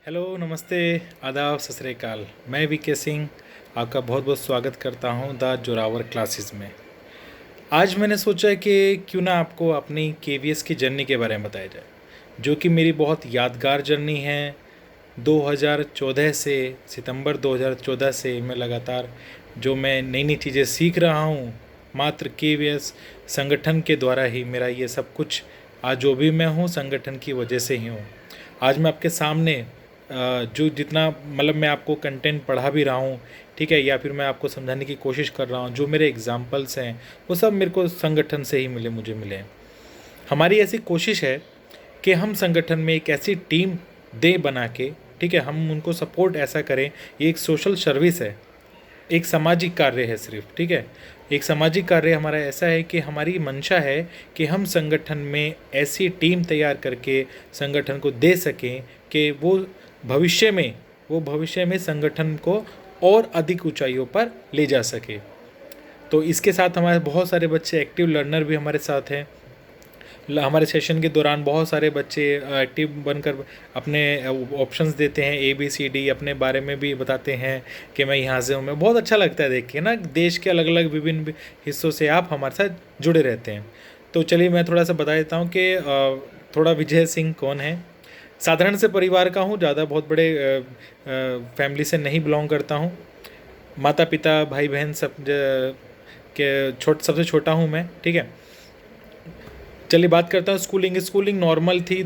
Hello, नमस्ते, आदाब, सत श्री अकाल। मैं वीके सिंह आपका बहुत बहुत स्वागत करता हूं द जोरावर क्लासेस में। आज मैंने सोचा कि क्यों ना आपको अपनी केवीएस की जर्नी के बारे में बताया जाए, जो कि मेरी बहुत यादगार जर्नी है। 2014 से, सितंबर 2014 से मैं लगातार जो मैं नई नई चीज़ें सीख रहा हूं, मात्र केवीएस संगठन के द्वारा ही मेरा ये सब कुछ आज जो भी मैं हूं संगठन की वजह से ही हूं। आज मैं आपके सामने जो जितना मतलब मैं आपको कंटेंट पढ़ा भी रहा हूँ, ठीक है, या फिर मैं आपको समझाने की कोशिश कर रहा हूँ, जो मेरे एग्जाम्पल्स हैं वो सब मेरे को संगठन से ही मुझे मिले हैं। हमारी ऐसी कोशिश है कि हम संगठन में एक ऐसी टीम दें बना के, ठीक है, हम उनको सपोर्ट ऐसा करें। ये एक सोशल सर्विस है, एक सामाजिक कार्य है सिर्फ, ठीक है। एक सामाजिक कार्य हमारा ऐसा है कि हमारी मंशा है कि हम संगठन में ऐसी टीम तैयार करके संगठन को दे सकें कि वो भविष्य में संगठन को और अधिक ऊंचाइयों पर ले जा सके। तो इसके साथ हमारे बहुत सारे बच्चे एक्टिव लर्नर भी हमारे साथ हैं। हमारे सेशन के दौरान बहुत सारे बच्चे एक्टिव बनकर अपने ऑप्शंस देते हैं, ABCD अपने बारे में भी बताते हैं कि मैं यहाँ से हूँ। मैं बहुत अच्छा लगता है देख के ना, देश के अलग अलग विभिन्न हिस्सों से आप हमारे साथ जुड़े रहते हैं। तो चलिए मैं थोड़ा सा बता देता हूँ कि थोड़ा विजय सिंह कौन है। साधारण से परिवार का हूँ, ज़्यादा बहुत बड़े फैमिली से नहीं बिलोंग करता हूँ। माता पिता भाई बहन सब के सबसे छोटा हूँ मैं, ठीक है। चलिए बात करता हूँ स्कूलिंग नॉर्मल थी।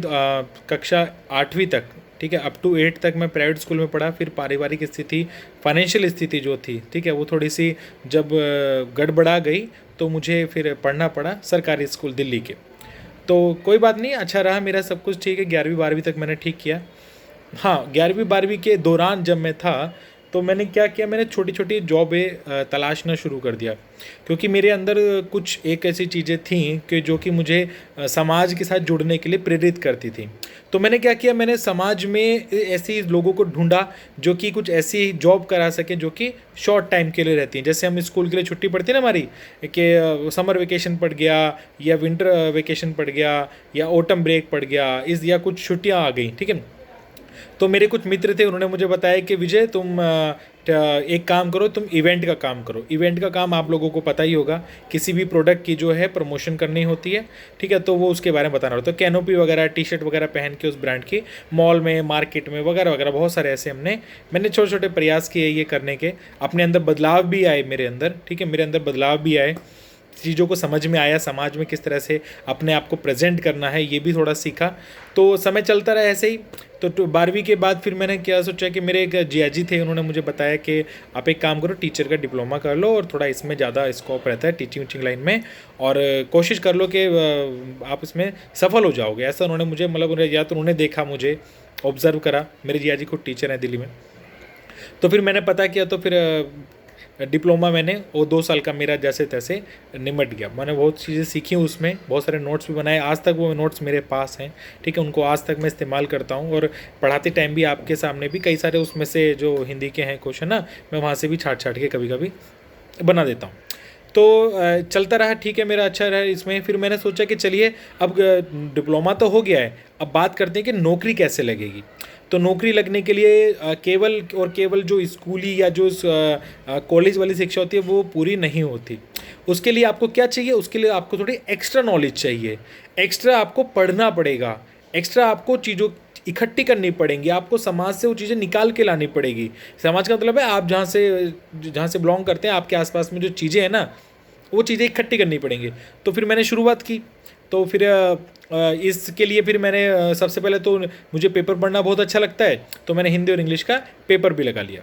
कक्षा 8वीं तक, ठीक है, अप टू 8 तक मैं प्राइवेट स्कूल में पढ़ा। फिर पारिवारिक स्थिति, फाइनेंशियल स्थिति जो थी, ठीक है, वो थोड़ी सी जब गड़बड़ा गई तो मुझे फिर पढ़ना पड़ा सरकारी स्कूल दिल्ली के। तो कोई बात नहीं, अच्छा रहा मेरा सब कुछ, ठीक है। 11वीं 12वीं तक मैंने ठीक किया। हाँ, 11वीं 12वीं के दौरान जब मैं था तो मैंने क्या किया, मैंने छोटी छोटी जॉबें तलाशना शुरू कर दिया, क्योंकि मेरे अंदर कुछ एक ऐसी चीज़ें थीं कि जो कि मुझे समाज के साथ जुड़ने के लिए प्रेरित करती थी। तो मैंने क्या किया, मैंने समाज में ऐसी लोगों को ढूंढा जो कि कुछ ऐसी जॉब करा सके जो कि शॉर्ट टाइम के लिए रहती हैं। जैसे हम स्कूल के लिए छुट्टी पड़ती है ना हमारी, कि समर वेकेशन पड़ गया या विंटर वेकेशन पड़ गया या ऑटम ब्रेक पड़ गया, या कुछ छुट्टियाँ आ गई, ठीक है। तो मेरे कुछ मित्र थे, उन्होंने मुझे बताया कि विजय तुम एक काम करो, तुम इवेंट का काम करो। इवेंट का काम आप लोगों को पता ही होगा, किसी भी प्रोडक्ट की जो है प्रमोशन करनी होती है, ठीक है। तो वो उसके बारे में बताना होता है। तो कैनोपी वगैरह, टी शर्ट वगैरह पहन के उस ब्रांड की मॉल में, मार्केट में वगैरह वगैरह बहुत सारे ऐसे मैंने छोटे छोटे प्रयास किए ये करने के। अपने अंदर बदलाव भी आए मेरे अंदर, ठीक है, मेरे अंदर बदलाव भी आए, चीज़ों को समझ में आया, समाज में किस तरह से अपने आप को प्रेजेंट करना है ये भी थोड़ा सीखा। तो समय चलता रहा ऐसे ही। तो 12वीं के बाद फिर मैंने क्या सोचा कि मेरे एक जियाजी थे, उन्होंने मुझे बताया कि आप एक काम करो, टीचर का डिप्लोमा कर लो और थोड़ा इसमें ज़्यादा स्कोप रहता है टीचिंग लाइन में, और कोशिश कर लो कि आप इसमें सफल हो जाओगे। ऐसा उन्होंने मुझे, मतलब या तो उन्होंने देखा, मुझे ऑब्जर्व करा। मेरे जियाजी खुद टीचर हैं दिल्ली में। तो फिर मैंने पता किया, तो फिर डिप्लोमा मैंने वो 2 साल का मेरा जैसे तैसे निमट गया। मैंने बहुत चीज़ें सीखी उसमें, बहुत सारे नोट्स भी बनाए। आज तक वो नोट्स मेरे पास हैं, ठीक है, उनको आज तक मैं इस्तेमाल करता हूँ। और पढ़ाते टाइम भी आपके सामने भी कई सारे उसमें से जो हिंदी के हैं क्वेश्चन ना, मैं वहाँ से भी छाट छाट के कभी कभी बना देता हूँ। तो चलता रहा, ठीक है, मेरा अच्छा रहा इसमें। फिर मैंने सोचा कि चलिए अब डिप्लोमा तो हो गया है, अब बात करते हैं कि नौकरी कैसे लगेगी। तो नौकरी लगने के लिए केवल और केवल जो स्कूली या जो कॉलेज वाली शिक्षा होती है वो पूरी नहीं होती। उसके लिए आपको क्या चाहिए, उसके लिए आपको थोड़ी एक्स्ट्रा नॉलेज चाहिए, एक्स्ट्रा आपको पढ़ना पड़ेगा, एक्स्ट्रा आपको चीज़ों इकट्ठी करनी पड़ेंगी, आपको समाज से वो चीज़ें निकाल के लानी पड़ेगी। समाज का मतलब है आप जहाँ से बिलोंग करते हैं, आपके आसपास में जो चीज़ें हैं ना, वो चीज़ें इकट्ठी करनी पड़ेंगी। तो फिर मैंने शुरुआत की। तो फिर इसके लिए फिर मैंने सबसे पहले तो मुझे पेपर पढ़ना बहुत अच्छा लगता है, तो मैंने हिंदी और इंग्लिश का पेपर भी लगा लिया।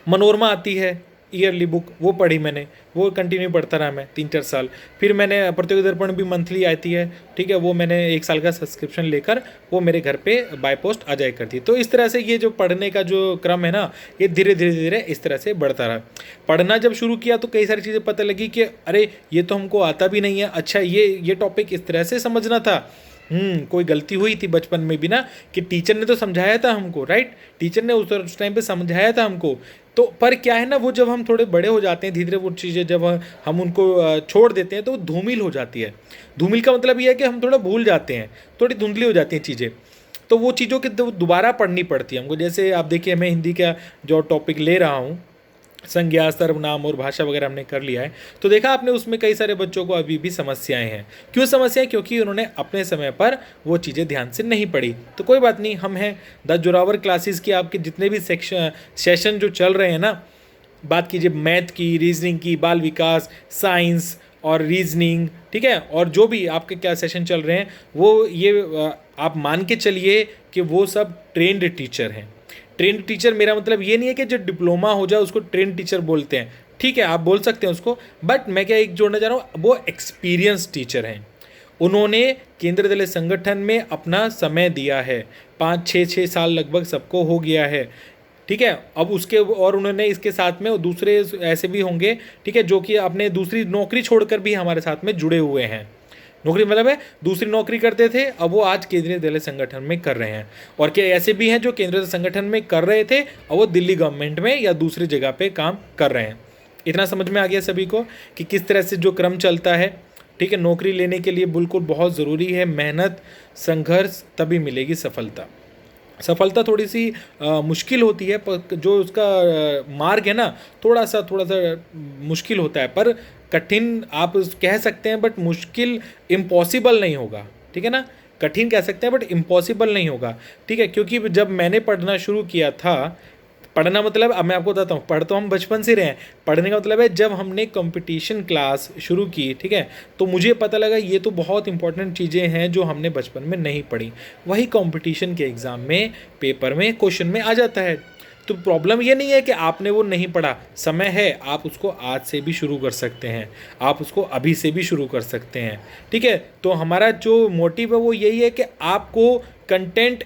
मनोरमा आती है ईयरली बुक, वो पढ़ी मैंने, वो कंटिन्यू पढ़ता रहा मैं 3-4 साल। फिर मैंने प्रतियोगी दर्पण भी मंथली आती है, ठीक है, वो मैंने 1 साल का सब्सक्रिप्शन लेकर वो मेरे घर पे बाय पोस्ट आ जाया करती। तो इस तरह से ये जो पढ़ने का जो क्रम है ना, ये धीरे धीरे धीरे इस तरह से बढ़ता रहा। पढ़ना जब शुरू किया तो कई सारी चीज़ें पता लगी कि अरे ये तो हमको आता भी नहीं है, अच्छा ये टॉपिक इस तरह से समझना था। कोई गलती हुई थी बचपन में भी ना, कि टीचर ने तो समझाया था हमको, राइट, टीचर ने उस टाइम पे समझाया था हमको। तो पर क्या है ना, वो जब हम थोड़े बड़े हो जाते हैं, धीरे धीरे वो चीज़ें जब हम उनको छोड़ देते हैं तो वो धूमिल हो जाती है। धूमिल का मतलब ये है कि हम थोड़ा भूल जाते हैं, थोड़ी धुंधली हो जाती हैं चीज़ें। तो वो चीज़ों की दोबारा पढ़नी पड़ती है हमको। जैसे आप देखिए, मैं हिंदी का जो टॉपिक ले रहा हूँ, संज्ञा, सर्वनाम और भाषा वगैरह हमने कर लिया है, तो देखा आपने उसमें कई सारे बच्चों को अभी भी समस्याएं हैं। क्यों समस्याएं? क्योंकि उन्होंने अपने समय पर वो चीज़ें ध्यान से नहीं पढ़ी। तो कोई बात नहीं, हम हैं द जोरावर क्लासेस की, आपके जितने भी सेशन जो चल रहे हैं ना, बात कीजिए मैथ की, रीजनिंग की, बाल विकास, साइंस और रीजनिंग, ठीक है, और जो भी आपके क्या सेशन चल रहे हैं, वो ये आप मान के चलिए कि वो सब ट्रेंड टीचर हैं। ट्रेंड टीचर मेरा मतलब ये नहीं है कि जो डिप्लोमा हो जाए उसको ट्रेंड टीचर बोलते हैं, ठीक है, आप बोल सकते हैं उसको, बट मैं क्या एक जोड़ना चाह रहा हूँ, वो एक्सपीरियंस टीचर हैं। उन्होंने केंद्रीय दलीय संगठन में अपना समय दिया है, 5-6 साल लगभग सबको हो गया है, ठीक है। अब उसके और उन्होंने इसके साथ में दूसरे ऐसे भी होंगे, ठीक है, जो कि अपने दूसरी नौकरी छोड़कर भी हमारे साथ में जुड़े हुए हैं। नौकरी मतलब है दूसरी नौकरी करते थे, अब वो आज केंद्रीय दलीय संगठन में कर रहे हैं। और क्या ऐसे भी हैं जो केंद्रीय संगठन में कर रहे थे और वो दिल्ली गवर्नमेंट में या दूसरी जगह पे काम कर रहे हैं। इतना समझ में आ गया सभी को कि किस तरह से जो क्रम चलता है, ठीक है। नौकरी लेने के लिए बिल्कुल बहुत ज़रूरी है मेहनत, संघर्ष, तभी मिलेगी सफलता। सफलता थोड़ी सी मुश्किल होती है, पर जो उसका मार्ग है ना, थोड़ा सा मुश्किल होता है, पर कठिन आप कह सकते हैं, बट मुश्किल इम्पॉसिबल नहीं होगा, ठीक है ना। कठिन कह सकते हैं बट इम्पॉसिबल नहीं होगा, ठीक है। क्योंकि जब मैंने पढ़ना शुरू किया था, पढ़ना मतलब अब मैं आपको बताता हूँ, पढ़ तो हम बचपन से रहे हैं, पढ़ने का मतलब है जब हमने कंपटीशन क्लास शुरू की, ठीक है, तो मुझे पता लगा ये तो बहुत इंपॉर्टेंट चीज़ें हैं जो हमने बचपन में नहीं पढ़ी, वही कंपटीशन के एग्ज़ाम में, पेपर में, क्वेश्चन में आ जाता है। तो प्रॉब्लम ये नहीं है कि आपने वो नहीं पढ़ा, समय है, आप उसको आज से भी शुरू कर सकते हैं, आप उसको अभी से भी शुरू कर सकते हैं, ठीक है। तो हमारा जो मोटिव है वो यही है कि आपको कंटेंट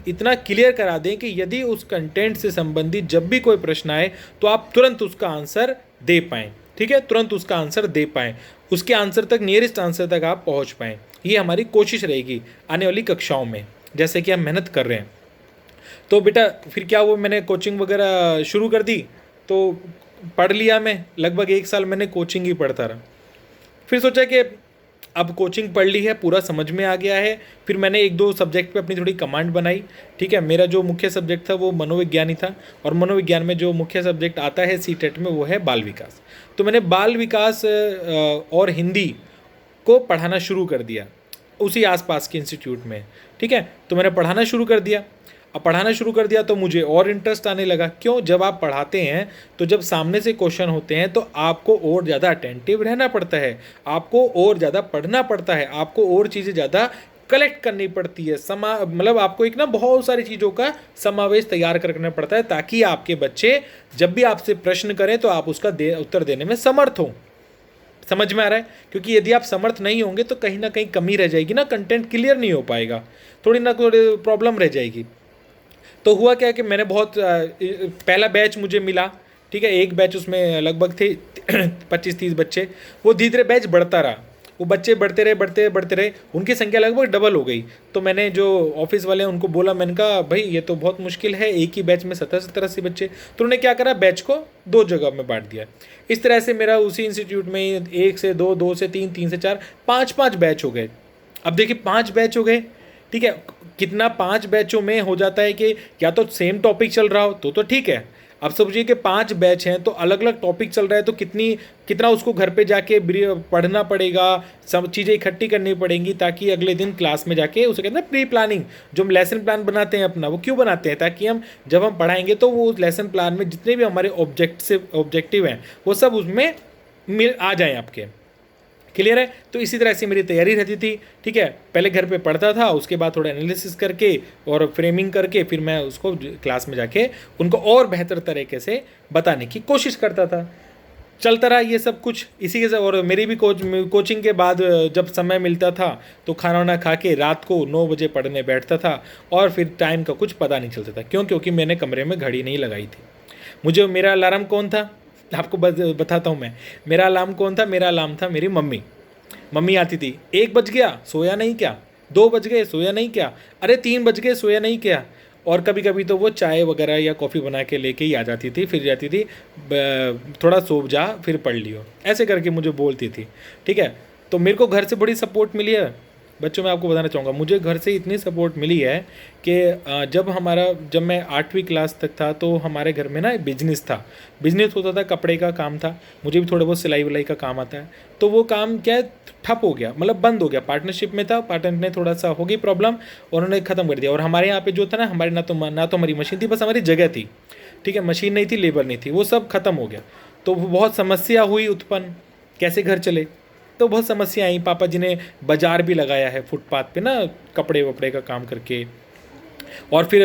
इतना क्लियर करा दें कि यदि उस कंटेंट से संबंधित जब भी कोई प्रश्न आए तो आप तुरंत उसका आंसर दे पाएँ, ठीक है, तुरंत उसका आंसर दे पाएँ, उसके आंसर तक, नियरेस्ट आंसर तक आप पहुँच पाएँ। ये हमारी कोशिश रहेगी आने वाली कक्षाओं में, जैसे कि हम मेहनत कर रहे हैं। तो बेटा फिर क्या, वो मैंने कोचिंग वगैरह शुरू कर दी, तो पढ़ लिया मैं, लगभग 1 साल मैंने कोचिंग ही पढ़ता रहा। फिर सोचा कि अब कोचिंग पढ़ ली है, पूरा समझ में आ गया है, फिर मैंने 1-2 सब्जेक्ट पे अपनी थोड़ी कमांड बनाई, ठीक है। मेरा जो मुख्य सब्जेक्ट था वो मनोविज्ञान ही था, और मनोविज्ञान में जो मुख्य सब्जेक्ट आता है सीटेट में वो है बाल विकास। तो मैंने बाल विकास और हिंदी को पढ़ाना शुरू कर दिया उसी आसपास के इंस्टीट्यूट में, ठीक है। तो मैंने पढ़ाना शुरू कर दिया। अब पढ़ाना शुरू कर दिया तो मुझे और इंटरेस्ट आने लगा। क्यों? जब आप पढ़ाते हैं तो जब सामने से क्वेश्चन होते हैं तो आपको और ज़्यादा अटेंटिव रहना पड़ता है, आपको और ज़्यादा पढ़ना पड़ता है, आपको और चीज़ें ज़्यादा कलेक्ट करनी पड़ती है, मतलब आपको एक ना बहुत सारी चीज़ों का समावेश तैयार करना पड़ता है, ताकि आपके बच्चे जब भी आपसे प्रश्न करें तो आप उसका उत्तर देने में समर्थ हों। समझ में आ रहा है? क्योंकि यदि आप समर्थ नहीं होंगे तो कहीं ना कहीं कमी रह जाएगी ना, कंटेंट क्लियर नहीं हो पाएगा, थोड़ी प्रॉब्लम रह जाएगी। तो हुआ क्या कि मैंने बहुत पहला बैच मुझे मिला, ठीक है, एक बैच उसमें लगभग थे 25-30 बच्चे, वो धीरे धीरे बैच बढ़ता रहा, वो बच्चे बढ़ते रहे, उनकी संख्या लगभग डबल हो गई। तो मैंने जो ऑफिस वाले हैं उनको बोला, मैंने कहा भाई ये तो बहुत मुश्किल है, एक ही बैच में 70-80 बच्चे। तो उन्होंने क्या करा, बैच को 2 जगह में बांट दिया। इस तरह से मेरा उसी इंस्टीट्यूट में 1 से 2, 2 से 3, 3 से 4, 5-5 बैच हो गए। अब देखिए 5 बैच हो गए, ठीक है, कितना 5 बैचों में हो जाता है कि या तो सेम टॉपिक चल रहा हो तो ठीक है। अब समझिए कि 5 बैच हैं तो अलग अलग टॉपिक चल रहा है, तो कितना उसको घर पे जाके पढ़ना पड़ेगा, सब चीज़ें इकट्ठी करनी पड़ेंगी, ताकि अगले दिन क्लास में जाके उसे कहते हैं प्री प्लानिंग। जो हम लेसन प्लान बनाते हैं अपना, वो क्यों बनाते हैं? ताकि हम जब हम पढ़ाएंगे तो वो लेसन प्लान में जितने भी हमारे ऑब्जेक्टिव हैं वो सब उसमें मिल आ जाएँ आपके। क्लियर है? तो इसी तरह से मेरी तैयारी रहती थी, ठीक है। पहले घर पे पढ़ता था, उसके बाद थोड़ा एनालिसिस करके और फ्रेमिंग करके फिर मैं उसको क्लास में जाके उनको और बेहतर तरीके से बताने की कोशिश करता था। चलता रहा ये सब कुछ इसी के साथ। और मेरी भी कोचिंग के बाद जब समय मिलता था तो खाना वाना खा के रात को 9 बजे पढ़ने बैठता था, और फिर टाइम का कुछ पता नहीं चलता था। क्यों? क्योंकि मैंने कमरे में घड़ी नहीं लगाई थी। मुझे मेरा अलार्म कौन था आपको बताता हूँ मैं। मेरा अलार्म कौन था? मेरा अलार्म था मेरी मम्मी आती थी। 1 बज गया, सोया नहीं क्या? 2 बज गए, सोया नहीं क्या? अरे 3 बज गए, सोया नहीं क्या? और कभी कभी तो वो चाय वगैरह या कॉफ़ी बना के लेके ही आ जाती थी, फिर जाती थी थोड़ा सो जा फिर पढ़ लियो, ऐसे करके मुझे बोलती थी, ठीक है। तो मेरे को घर से बड़ी सपोर्ट मिली है, बच्चों मैं आपको बताना चाहूँगा, मुझे घर से इतनी सपोर्ट मिली है कि जब मैं 8वीं क्लास तक था तो हमारे घर में ना बिजनेस था, बिजनेस होता था, कपड़े का काम था, मुझे भी थोड़ा बहुत सिलाई विलाई का काम आता है। तो वो काम क्या है, ठप हो गया, मतलब बंद हो गया। पार्टनरशिप में था, पार्टनर ने थोड़ा सा हो गई प्रॉब्लम, उन्होंने ख़त्म कर दिया। और हमारे यहाँ पे जो था ना, हमारे ना तो हमारी मशीन थी, बस हमारी जगह थी, ठीक है, मशीन नहीं थी, लेबर नहीं थी, वो सब खत्म हो गया। तो वो बहुत समस्या हुई उत्पन्न, कैसे घर चले, तो बहुत समस्या आई। पापा जी ने बाजार भी लगाया है फुटपाथ पे ना, कपड़े वपड़े का काम करके। और फिर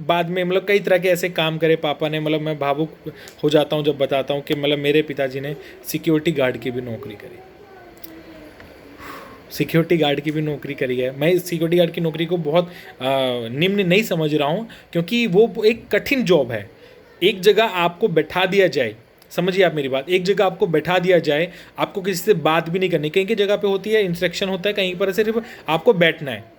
बाद में मतलब कई तरह के ऐसे काम करे पापा ने, मतलब मैं भावुक हो जाता हूँ जब बताता हूँ कि मतलब मेरे पिताजी ने सिक्योरिटी गार्ड की भी नौकरी करी, सिक्योरिटी गार्ड की भी नौकरी करी है। मैं इस सिक्योरिटी गार्ड की नौकरी को बहुत निम्न नहीं समझ रहा हूँ, क्योंकि वो एक कठिन जॉब है। एक जगह आपको बैठा दिया जाए, समझिए आप मेरी बात, एक जगह आपको बैठा दिया जाए, आपको किसी से बात भी नहीं करनी। कहीं की जगह पे होती है इंस्ट्रक्शन होता है, कहीं पर सिर्फ आपको बैठना है।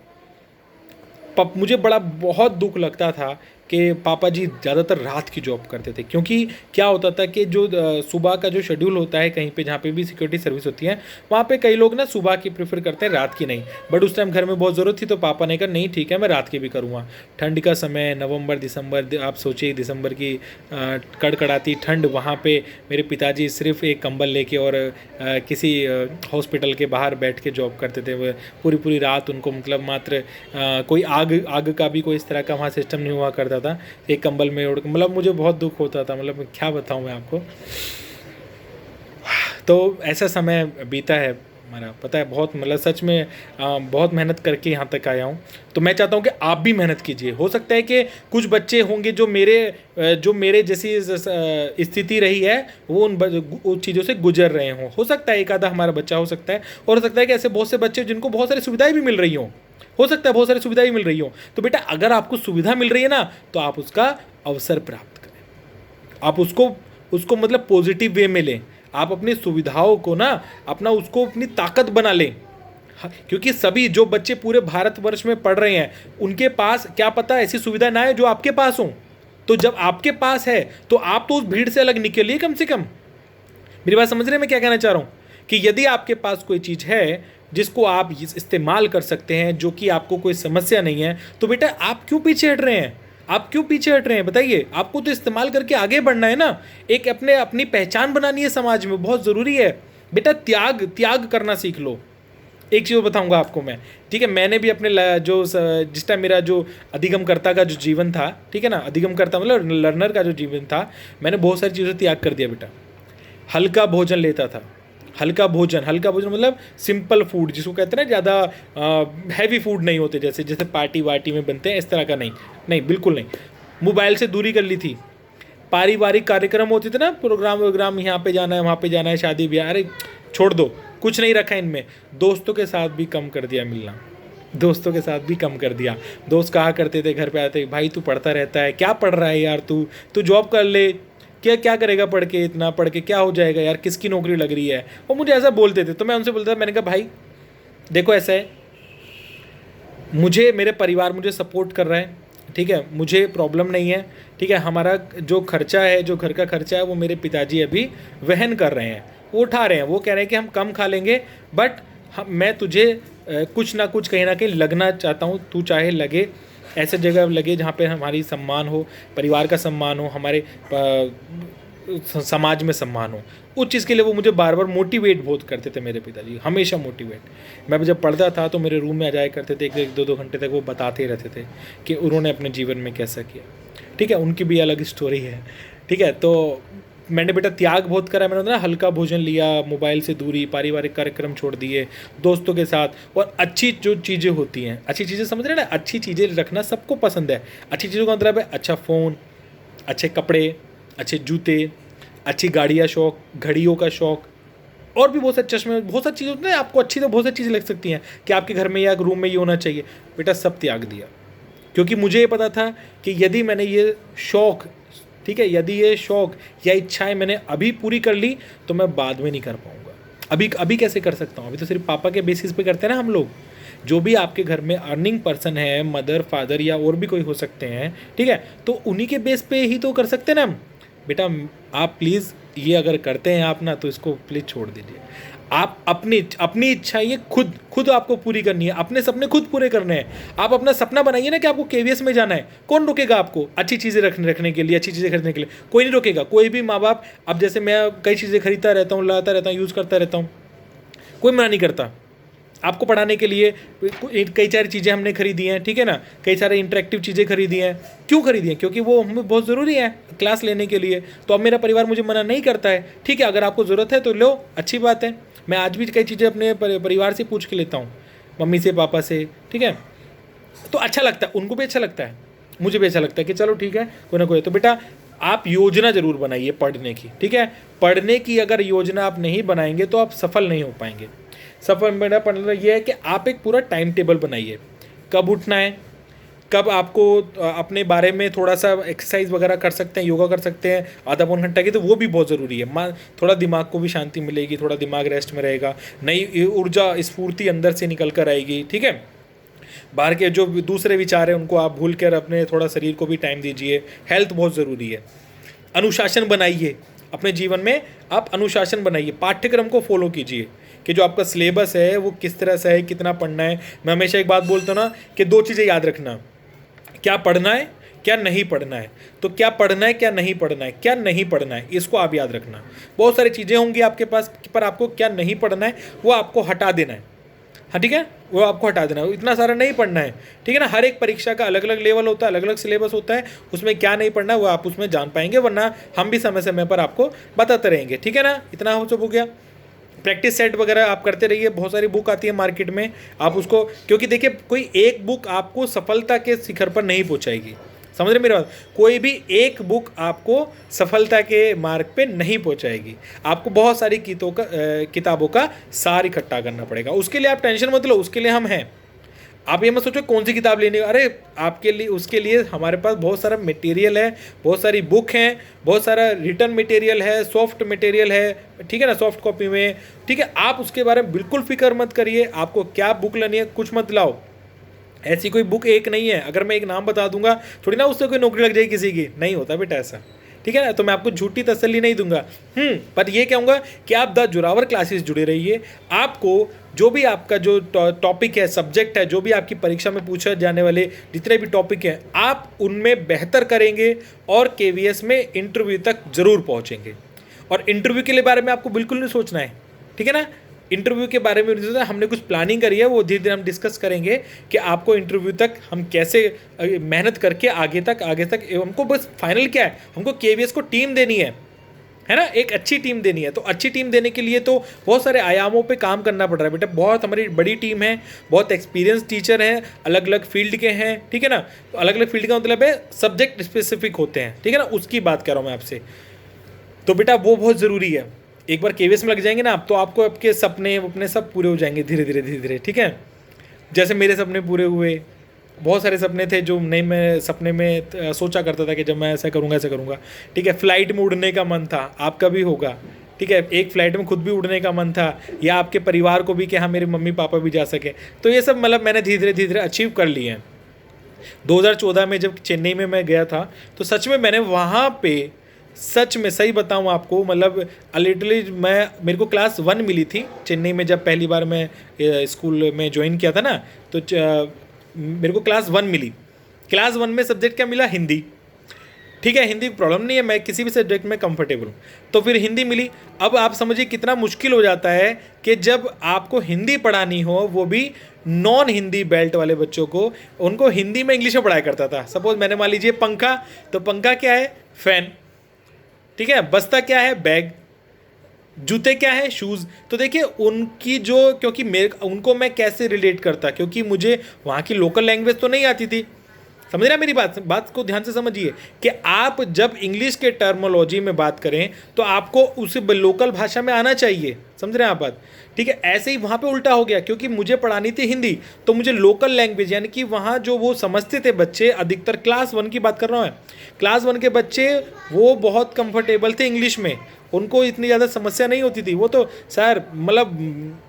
मुझे बहुत दुख लगता था कि पापा जी ज़्यादातर रात की जॉब करते थे, क्योंकि क्या होता था कि जो सुबह का जो शेड्यूल होता है कहीं पे जहाँ पे भी सिक्योरिटी सर्विस होती है, वहाँ पे कई लोग ना सुबह की प्रेफर करते हैं, रात की नहीं। बट उस टाइम घर में बहुत ज़रूरत थी, तो पापा ने कहा नहीं ठीक है, मैं रात की भी करूँगा। ठंड का समय, नवंबर दिसंबर, आप सोचिए दिसंबर की कड़कड़ाती ठंड, वहाँ पे मेरे पिताजी सिर्फ एक कंबल लेके और किसी हॉस्पिटल के बाहर बैठ के जॉब करते थे। वो पूरी पूरी रात उनको मतलब मात्र कोई आग का भी कोई इस तरह का वहाँ सिस्टम नहीं हुआ करता था, एक कंबल में उड़, मतलब मुझे बहुत दुख होता था, मतलब क्या बताऊँ मैं आपको। तो ऐसा समय बीता है हमारा, पता है, बहुत मतलब सच में बहुत मेहनत करके यहाँ तक आया हूँ। तो मैं चाहता हूँ कि आप भी मेहनत कीजिए। हो सकता है कि कुछ बच्चे होंगे जो मेरे जैसी स्थिति रही है, वो उन चीज़ों से गुजर रहे हों। हो सकता है एक आधा हमारा बच्चा हो सकता है, और हो सकता है कि ऐसे बहुत से बच्चे जिनको बहुत सारी सुविधाएं भी मिल रही हों, हो सकता है बहुत सारी सुविधाएं मिल रही हो। तो बेटा अगर आपको सुविधा मिल रही है ना, तो आप उसका अवसर प्राप्त करें, आप उसको मतलब पॉजिटिव वे में लें। आप अपनी सुविधाओं को ना उसको अपनी ताकत बना लें। क्योंकि सभी जो बच्चे पूरे भारतवर्ष में पढ़ रहे हैं, उनके पास क्या पता ऐसी सुविधा ना है जो आपके पास हो। तो जब आपके पास है तो आप तो उस भीड़ से अलग निकलिए कम से कम। मेरी बात समझ रहे हैं मैं क्या कहना चाह रहा हूँ? कि यदि आपके पास कोई चीज़ है जिसको आप इस्तेमाल कर सकते हैं, जो कि आपको कोई समस्या नहीं है, तो बेटा आप क्यों पीछे हट रहे हैं? आप क्यों पीछे हट रहे हैं बताइए? आपको तो इस्तेमाल करके आगे बढ़ना है ना, एक अपनी पहचान बनानी है समाज में, बहुत ज़रूरी है। बेटा त्याग करना सीख लो। एक चीज़ बताऊंगा आपको मैं, ठीक है, मैंने भी अपने जिस टाइम मेरा जो अधिगमकर्ता का जो जीवन था, ठीक है ना, अधिगमकर्ता मतलब लर्नर का जो जीवन था, मैंने बहुत सारी चीज़ें त्याग कर दिया बेटा। हल्का भोजन लेता था, हल्का भोजन मतलब सिंपल फूड, जिसको कहते हैं ना, ज़्यादा हैवी फूड नहीं होते, जैसे पार्टी वार्टी में बनते हैं इस तरह का नहीं, बिल्कुल नहीं। मोबाइल से दूरी कर ली थी। पारिवारिक कार्यक्रम होते थे ना, प्रोग्राम यहाँ पे जाना है वहाँ पे जाना है, शादी ब्याह, अरे छोड़ दो, कुछ नहीं रखा इनमें। दोस्तों के साथ भी कम कर दिया मिलना, दोस्तों के साथ भी कम कर दिया। दोस्त कहा करते थे घर पे आते, भाई तू पढ़ता रहता है, क्या पढ़ रहा है यार, तू जॉब कर ले, क्या करेगा पढ़ के, इतना पढ़ के क्या हो जाएगा यार, किसकी नौकरी लग रही है। वो मुझे ऐसा बोलते थे, तो मैं उनसे बोलता था, मैंने कहा भाई देखो ऐसा है, मेरे परिवार मुझे सपोर्ट कर रहा है, ठीक है, मुझे प्रॉब्लम नहीं है, ठीक है, हमारा जो खर्चा है, जो घर का खर्चा है, वो मेरे पिताजी अभी वहन कर रहे हैं, वो उठा रहे हैं। वो कह रहे हैं कि हम कम खा लेंगे, बट मैं तुझे कुछ ना कुछ कहीं ना कहीं लगना चाहता हूँ, तू चाहे लगे, ऐसे जगह लगे जहाँ पे हमारी सम्मान हो, परिवार का सम्मान हो, हमारे समाज में सम्मान हो। उस चीज़ के लिए वो मुझे बार बार मोटिवेट बहुत करते थे मेरे पिताजी, हमेशा मोटिवेट। मैं जब पढ़ता था तो मेरे रूम में आ जाया करते थे, एक दो घंटे तक वो बताते रहते थे कि उन्होंने अपने जीवन में कैसा किया, ठीक है, उनकी भी अलग स्टोरी है, ठीक है। तो मैंने बेटा त्याग बहुत करा, मैंने ना हल्का भोजन लिया, मोबाइल से दूरी, पारिवारिक कार्यक्रम छोड़ दिए, दोस्तों के साथ, और अच्छी जो चीज़ें होती हैं, अच्छी चीज़ें समझ रहे हैं ना, अच्छी चीज़ें रखना सबको पसंद है। अच्छी चीज़ों का मतलब है अच्छा फ़ोन, अच्छे कपड़े, अच्छे जूते, अच्छी गाड़ियाँ शौक, घड़ियों का शौक, और भी बहुत सारे चश्मे, बहुत सारी चीज़ें होती हैं आपको अच्छी, तो बहुत सारी चीज़ें लग सकती हैं कि आपके घर में या रूम में ये होना चाहिए। बेटा सब त्याग दिया, क्योंकि मुझे ये पता था कि यदि मैंने ये शौक़, ठीक है, यदि ये शौक़ या इच्छाएं मैंने अभी पूरी कर ली तो मैं बाद में नहीं कर पाऊँगा। अभी कैसे कर सकता हूँ? अभी तो सिर्फ पापा के बेसिस पे करते हैं ना हम लोग। जो भी आपके घर में अर्निंग पर्सन है, मदर, फादर या और भी कोई हो सकते हैं, ठीक है, तो उन्हीं के बेस पे ही तो कर सकते हैं ना हम। बेटा आप प्लीज़ ये अगर करते हैं आप ना, तो इसको प्लीज़ छोड़ दीजिए। आप अपनी अपनी इच्छा ये खुद आपको पूरी करनी है, अपने सपने खुद पूरे करने हैं। आप अपना सपना बनाइए ना कि आपको केवीएस में जाना है, कौन रोकेगा आपको अच्छी चीज़ें रखने के लिए, अच्छी चीज़ें खरीदने के लिए? कोई नहीं रोकेगा, कोई भी माँ बाप। अब जैसे मैं कई चीज़ें खरीदता रहता हूँ, लाता रहता हूँ, यूज़ करता रहता हूँ, कोई मना नहीं करता। आपको पढ़ाने के लिए कई सारी चीज़ें हमने खरीदी हैं, ठीक है ना, कई सारे इंटरेक्टिव चीज़ें खरीदी हैं। क्यों खरीदी हैं? क्योंकि वो हमें बहुत ज़रूरी है क्लास लेने के लिए। तो अब मेरा परिवार मुझे मना नहीं करता है, ठीक है, अगर आपको ज़रूरत है तो लो, अच्छी बात है। मैं आज भी कई चीज़ें अपने परिवार से पूछ के लेता हूँ, मम्मी से, पापा से, ठीक है। तो अच्छा लगता है, उनको भी अच्छा लगता है, मुझे भी अच्छा लगता है कि चलो ठीक है, कोई ना कोई। तो बेटा आप योजना ज़रूर बनाइए पढ़ने की, ठीक है। पढ़ने की अगर योजना आप नहीं बनाएंगे तो आप सफल नहीं हो पाएंगे। सफल मेरा पढ़ना ये है कि आप एक पूरा टाइम टेबल बनाइए, कब उठना है, कब आपको अपने बारे में थोड़ा सा एक्सरसाइज वगैरह कर सकते हैं, योगा कर सकते हैं आधा पौन घंटा की, तो वो भी बहुत ज़रूरी है। थोड़ा दिमाग को भी शांति मिलेगी, थोड़ा दिमाग रेस्ट में रहेगा, नई ऊर्जा स्फूर्ति अंदर से निकल कर आएगी, ठीक है। बाहर के जो दूसरे विचार हैं उनको आप भूल कर अपने थोड़ा शरीर को भी टाइम दीजिए। हेल्थ बहुत ज़रूरी है। अनुशासन बनाइए अपने जीवन में, आप अनुशासन बनाइए, पाठ्यक्रम को फॉलो कीजिए कि जो आपका सिलेबस है वो किस तरह से है, कितना पढ़ना है। मैं हमेशा एक बात बोलता हूँ ना कि 2 चीज़ें याद रखना, क्या पढ़ना है, क्या नहीं पढ़ना है। तो क्या पढ़ना है, क्या नहीं पढ़ना है, क्या नहीं पढ़ना है, इसको आप याद रखना। बहुत सारी चीज़ें होंगी आपके पास, पर आपको क्या नहीं पढ़ना है वो आपको हटा देना है। हाँ ठीक है, वो आपको हटा देना है, इतना सारा नहीं पढ़ना है, ठीक है ना। हर एक परीक्षा का अलग अलग लेवल होता है, अलग अलग सिलेबस होता है, उसमें क्या नहीं पढ़ना है वो आप उसमें जान पाएंगे, वरना हम भी समय समय पर आपको बताते रहेंगे, ठीक है ना। इतना हो सब हो गया। प्रैक्टिस सेट वगैरह आप करते रहिए, बहुत सारी बुक आती है मार्केट में, आप उसको, क्योंकि देखिए कोई एक बुक आपको सफलता के शिखर पर नहीं पहुंचाएगी, समझ रहे मेरी बात। कोई भी एक बुक आपको सफलता के मार्ग पे नहीं पहुंचाएगी, आपको बहुत सारी किताबों का सार इकट्ठा करना पड़ेगा। उसके लिए आप टेंशन मत लो, उसके लिए हम हैं। आप ये मत सोचो कौन सी किताब लेनी है, अरे आपके लिए, उसके लिए हमारे पास बहुत सारा मटेरियल है, बहुत सारी बुक हैं, बहुत सारा रिटर्न मटेरियल है, सॉफ्ट मटेरियल है, ठीक है ना, सॉफ्ट कॉपी में, ठीक है। आप उसके बारे में बिल्कुल फिक्र मत करिए, आपको क्या बुक लेनी है कुछ मत लाओ। ऐसी कोई बुक एक नहीं है, अगर मैं एक नाम बता दूंगा थोड़ी ना उससे कोई नौकरी लग जाएगी किसी की, नहीं होता बेटा ऐसा, ठीक है ना। तो मैं आपको झूठी तसल्ली नहीं दूंगा, पर ये कहूँगा कि आप द जोरावर क्लासेस जुड़े रहिए। आपको जो भी आपका जो टॉपिक है, सब्जेक्ट है, जो भी आपकी परीक्षा में पूछे जाने वाले जितने भी टॉपिक हैं, आप उनमें बेहतर करेंगे और केवीएस में इंटरव्यू तक ज़रूर पहुँचेंगे। और इंटरव्यू के लिए बारे में आपको बिल्कुल नहीं सोचना है, ठीक है ना। इंटरव्यू के बारे में हमने कुछ प्लानिंग करी है, वो धीरे धीरे हम डिस्कस करेंगे कि आपको इंटरव्यू तक हम कैसे मेहनत करके आगे तक हमको बस फाइनल क्या है, हमको केवीएस को टीम देनी है ना, एक अच्छी टीम देनी है। तो अच्छी टीम देने के लिए तो बहुत सारे आयामों पे काम करना पड़ रहा है बेटा। बहुत हमारी बड़ी टीम है, बहुत एक्सपीरियंस टीचर हैं, अलग अलग फील्ड के हैं, ठीक है ना। तो अलग अलग फील्ड का मतलब है सब्जेक्ट स्पेसिफिक होते हैं, ठीक है ना, उसकी बात कर रहा हूँ मैं आपसे। तो बेटा वो बहुत ज़रूरी है। एक बार केवीएस में लग जाएंगे ना आप, तो आपको आपके सपने अपने सब पूरे हो जाएंगे धीरे धीरे, ठीक है। जैसे मेरे सपने पूरे हुए, बहुत सारे सपने थे जो नहीं मैं सपने में सोचा करता था कि जब मैं ऐसा करूँगा, ठीक है। फ्लाइट में उड़ने का मन था, आपका भी होगा, ठीक है। एक फ़्लाइट में खुद भी उड़ने का मन था, या आपके परिवार को भी कि हाँ मेरे मम्मी पापा भी जा सके। तो ये सब मतलब मैंने धीरे धीरे अचीव कर लिए हैं। 2014 में जब चेन्नई में मैं गया था, तो सच में मैंने वहाँ पे, सच में सही बताऊँ आपको, मतलब लिटरली मेरे को क्लास 1 मिली थी चेन्नई में। जब पहली बार मैं स्कूल में ज्वाइन किया था ना, तो मेरे को क्लास 1 मिली। क्लास 1 में सब्जेक्ट क्या मिला? हिंदी, ठीक है। हिंदी प्रॉब्लम नहीं है, मैं किसी भी सब्जेक्ट में कंफर्टेबल हूँ, तो फिर हिंदी मिली। अब आप समझिए कितना मुश्किल हो जाता है कि जब आपको हिंदी पढ़ानी हो, वो भी नॉन हिंदी बेल्ट वाले बच्चों को, उनको हिंदी में इंग्लिश में पढ़ाया करता था। सपोज मैंने मान लीजिए पंखा, तो पंखा क्या है? फैन, ठीक है। बस्ता क्या है? बैग। जूते क्या है? शूज़। तो देखिए उनकी जो, क्योंकि उनको मैं कैसे रिलेट करता, क्योंकि मुझे वहाँ की लोकल लैंग्वेज तो नहीं आती थी। समझ रहे हैं मेरी बात को ध्यान से समझिए कि आप जब इंग्लिश के टर्मोलॉजी में बात करें तो आपको उसे लोकल भाषा में आना चाहिए, समझ रहे हैं आप बात, ठीक है। ऐसे ही वहाँ पे उल्टा हो गया, क्योंकि मुझे पढ़ानी थी हिंदी, तो मुझे लोकल लैंग्वेज, यानी कि वहाँ जो वो समझते थे बच्चे, अधिकतर क्लास 1 की बात कर रहा हूँ मैं, क्लास 1 के बच्चे वो बहुत कंफर्टेबल थे इंग्लिश में, उनको इतनी ज़्यादा समस्या नहीं होती थी। वो तो सर मतलब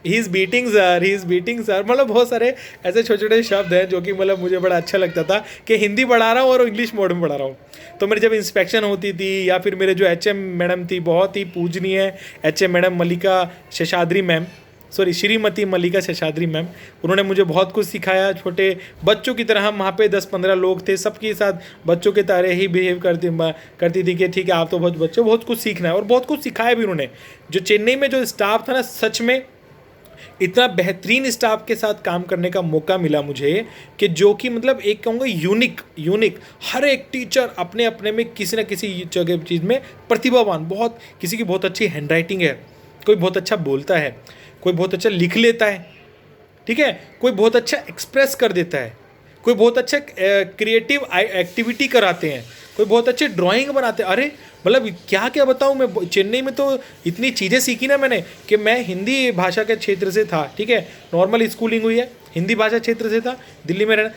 ही इज़ बीटिंग सर, मतलब बहुत सारे ऐसे छोटे छोटे शब्द हैं जो कि मतलब मुझे बड़ा अच्छा लगता था कि हिंदी पढ़ा रहा हूँ और इंग्लिश मोड में पढ़ा रहा हूँ। तो मेरी जब इंस्पेक्शन होती थी या फिर मेरे जो HM मैडम थी, बहुत ही पूजनीय HM मैडम मल्लिका शेषाद्री मैम, सॉरी श्रीमती मल्लिका शेषाद्री मैम, उन्होंने मुझे बहुत कुछ सिखाया। छोटे बच्चों की तरह हम वहाँ पे 10-15 लोग थे, सबके साथ बच्चों के तरह ही बिहेव करती थी कि ठीक है आप तो बहुत बच्चे, बहुत कुछ सीखना है, और बहुत कुछ सिखाया भी उन्होंने। जो चेन्नई में जो स्टाफ था ना, सच में इतना बेहतरीन स्टाफ के साथ काम करने का मौका मिला मुझे कि जो कि मतलब एक कहूँगा यूनिक, हर एक टीचर अपने अपने में किसी न किसी जगह चीज़ में प्रतिभावान, बहुत किसी की बहुत अच्छी हैंडराइटिंग है, कोई बहुत अच्छा बोलता है, कोई बहुत अच्छा लिख लेता है, ठीक है, कोई बहुत अच्छा एक्सप्रेस कर देता है, कोई बहुत अच्छा क्रिएटिव एक्टिविटी कराते हैं, कोई बहुत अच्छे ड्राइंग बनाते हैं। अरे मतलब क्या क्या बताऊँ मैं, चेन्नई में तो इतनी चीज़ें सीखी ना मैंने कि मैं हिंदी भाषा के क्षेत्र से था, ठीक है, नॉर्मल स्कूलिंग हुई है, हिंदी भाषा क्षेत्र से था, दिल्ली में रहना,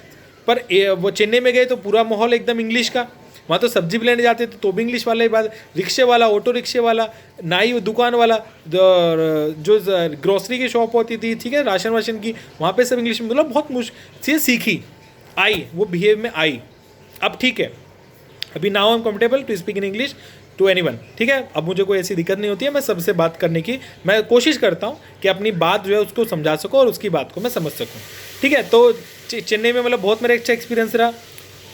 पर वो चेन्नई में गए तो पूरा माहौल एकदम इंग्लिश का। वहाँ तो सब्जी भी लेने जाते थे तो भी इंग्लिश वाला ही बात, रिक्शे वाला, ऑटो रिक्शे वाला, नाई दुकान वाला, जो ग्रोसरी की शॉप होती थी, ठीक है, राशन वाशन की, वहाँ पे सब इंग्लिश में, मतलब बहुत मुश्किल से सीखी, आई वो बिहेव में आई। अब ठीक है, अभी now I am comfortable to speak in English to anyone, ठीक है, अब मुझे कोई ऐसी दिक्कत नहीं होती है, मैं सबसे बात करने की मैं कोशिश करता हूँ कि अपनी बात जो है उसको समझा सकूँ और उसकी बात को मैं समझ सकूँ, ठीक है। तो चेन्नई में मतलब बहुत मेरा अच्छा एक्सपीरियंस रहा,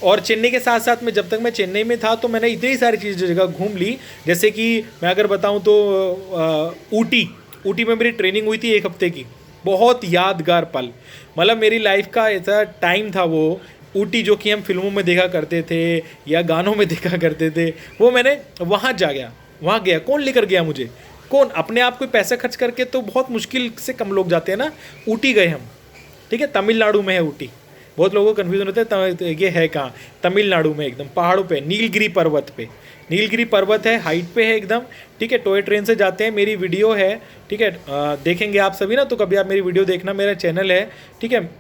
और चेन्नई के साथ साथ में जब तक मैं चेन्नई में था तो मैंने इतनी सारी चीज़ जगह घूम ली, जैसे कि मैं अगर बताऊं तो ऊटी में मेरी ट्रेनिंग हुई थी 1 हफ्ते की, बहुत यादगार पल, मतलब मेरी लाइफ का ऐसा टाइम था वो ऊटी, जो कि हम फिल्मों में देखा करते थे या गानों में देखा करते थे, वो मैंने वहाँ गया। कौन लेकर गया मुझे, कौन, अपने आप कोई पैसा खर्च करके तो बहुत मुश्किल से कम लोग जाते हैं ना। ऊटी गए हम, ठीक है, तमिलनाडु में है ऊटी, बहुत लोगों को कन्फ्यूजन होता है ये है कहाँ, तमिलनाडु में एकदम पहाड़ों पे, नीलगिरी पर्वत है, हाइट पे है एकदम, ठीक है, टॉय ट्रेन से जाते हैं। मेरी वीडियो है, ठीक है, देखेंगे आप सभी ना, तो कभी आप मेरी वीडियो देखना, मेरा चैनल है, ठीक है,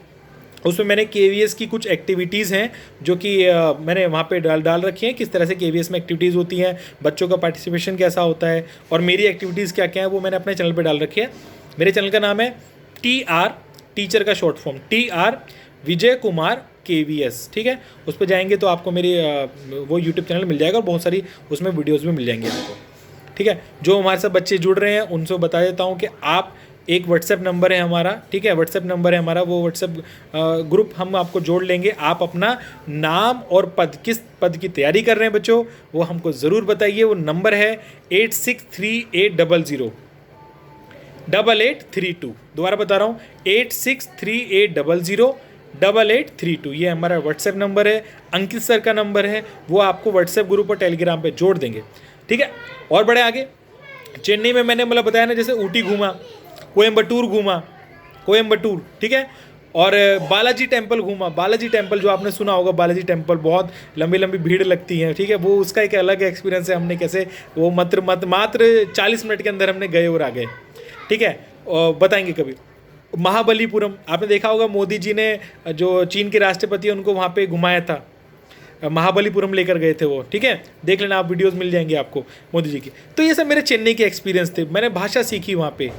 उसमें मैंने KVS की कुछ एक्टिविटीज़ हैं जो कि मैंने वहाँ पे डाल रखी हैं, किस तरह से KVS में एक्टिविटीज़ होती हैं, बच्चों का पार्टिसिपेशन कैसा होता है, और मेरी एक्टिविटीज़ क्या क्या है, वो मैंने अपने चैनल पे डाल रखी है। मेरे चैनल का नाम है TR, टीचर का short form, TR Vijay Kumar KVS, ठीक है, उस पर जाएंगे तो आपको मेरी वो यूट्यूब चैनल मिल जाएगा, और बहुत सारी उसमें वीडियोज़ भी मिल जाएंगी आपको, ठीक है। जो हमारे साथ बच्चे जुड़ रहे हैं उनसे बता देता हूँ कि आप, एक व्हाट्सएप नंबर है हमारा, ठीक है, व्हाट्सएप नंबर है हमारा, वो व्हाट्सएप ग्रुप हम आपको जोड़ लेंगे। आप अपना नाम और पद, किस पद की तैयारी कर रहे हैं बच्चों, वो हमको ज़रूर बताइए। वो नंबर है 8638008832, दोबारा बता रहा हूँ 8638008832, ये हमारा व्हाट्सएप नंबर है, अंकित सर का नंबर है, वो आपको व्हाट्सएप ग्रुप और टेलीग्राम पे जोड़ देंगे, ठीक है। और बड़े आगे चेन्नई में मैंने मतलब बताया ना, जैसे ऊटी घूमा, कोयम्बटूर, ठीक है, और बालाजी टेम्पल घूमा। बालाजी टेम्पल जो आपने सुना होगा, बालाजी टेम्पल बहुत लंबी लंबी भीड़ लगती है, ठीक है, वो उसका एक अलग एक्सपीरियंस है, हमने कैसे वो मात्र 40 मिनट के अंदर हमने गए और आ गए, ठीक है, और बताएंगे कभी। महाबलीपुरम आपने देखा होगा, मोदी जी ने जो चीन के राष्ट्रपति उनको वहाँ पे घुमाया था, महाबलीपुरम लेकर गए थे वो, ठीक है, देख लेना आप, वीडियोस मिल जाएंगे आपको मोदी जी की। तो ये सब मेरे चेन्नई के एक्सपीरियंस थे। मैंने भाषा सीखी वहाँ पे,